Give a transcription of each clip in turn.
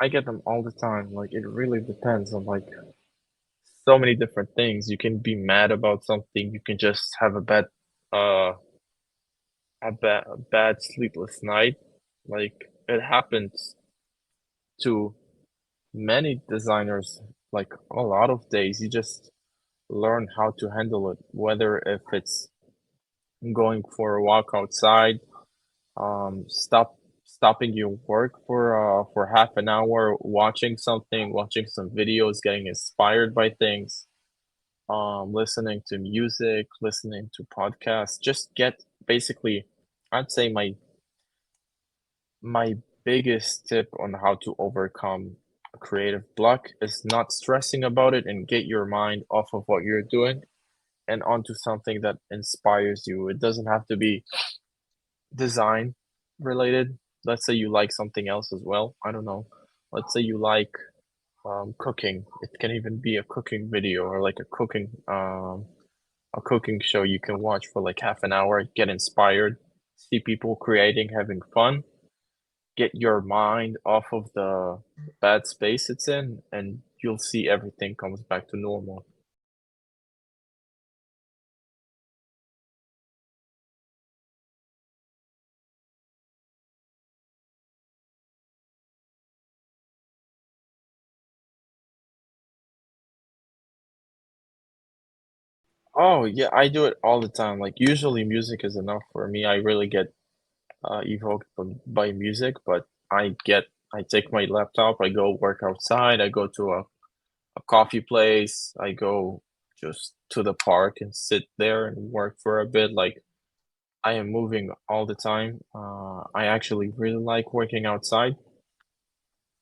I get them all the time. Like it really depends on like so many different things. You can be mad about something. You can just have uh a bad sleepless night. Like it happens to many designers. Like a lot of days, you just learn how to handle it. Whether if it's going for a walk outside, stopping your work for half an hour, watching something, watching some videos, getting inspired by things, listening to music, listening to podcasts, just get basically, I'd say my biggest tip on how to overcome a creative block is not stressing about it and get your mind off of what you're doing and onto something that inspires you. It doesn't have to be design related. Let's say you like something else as well. I don't know. Let's say you like cooking. It can even be a cooking video or like a cooking show you can watch for like half an hour, get inspired, see people creating, having fun, get your mind off of the bad space it's in, and you'll see everything comes back to normal. Oh yeah, I do it all the time. Like usually music is enough for me. I really get evoked by music, but I take my laptop, I go work outside, I go to a coffee place, I go just to the park and sit there and work for a bit. Like I am moving all the time. I actually really like working outside.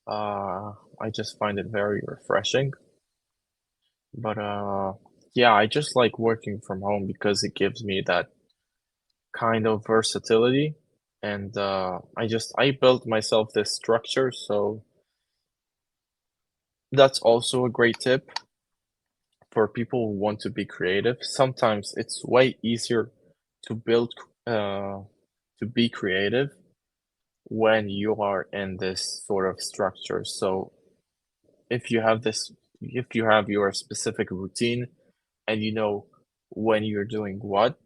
I just find it very refreshing. But yeah, I just like working from home because it gives me that kind of versatility. And I built myself this structure, so that's also a great tip for people who want to be creative. Sometimes it's way easier to uh to be creative when you are in this sort of structure. So if you have this, if you have your specific routine and you know when you're doing what,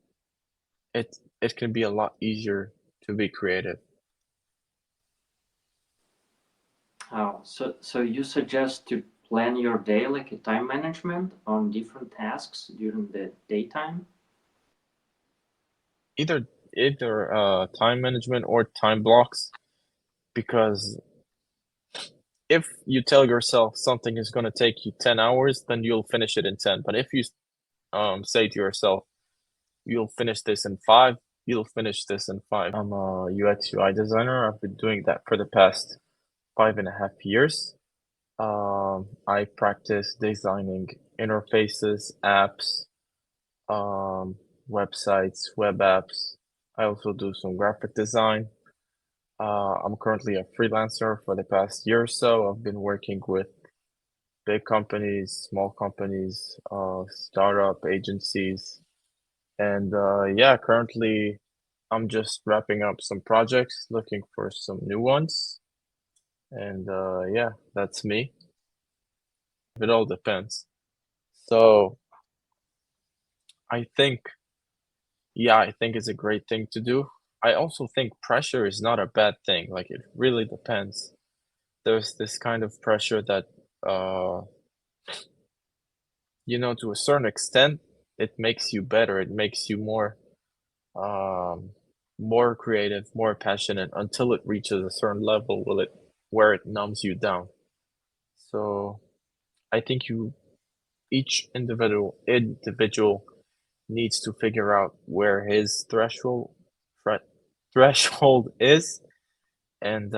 it can be a lot easier to be creative. Oh, so you suggest to plan your day like a time management on different tasks during the daytime? Either time management or time blocks, because if you tell yourself something is going to take you 10 hours, then you'll finish it in 10. But if you say to yourself, you'll finish this in 5, you'll finish this in 5. I'm a UX UI designer. I've been doing that for the past 5.5 years. I practice designing interfaces, apps, um, websites, web apps. I also do some graphic design. I'm currently a freelancer for the past year or so. I've been working with big companies, small companies, startup agencies, and yeah, currently I'm just wrapping up some projects, looking for some new ones, and yeah, that's me. It all depends. So I think, yeah, I think it's a great thing to do. I also think pressure is not a bad thing. Like it really depends. There's this kind of pressure that, uh, to a certain extent, it makes you better. It makes you um, more creative, more passionate until it reaches a certain level where it numbs you down. So I think each individual needs to figure out where his thre- threshold is and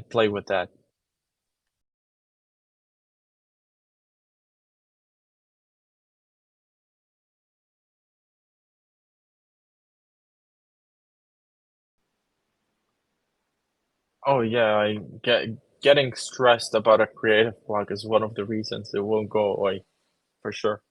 play with that. Oh yeah, getting stressed about a creative block is one of the reasons it won't go away for sure.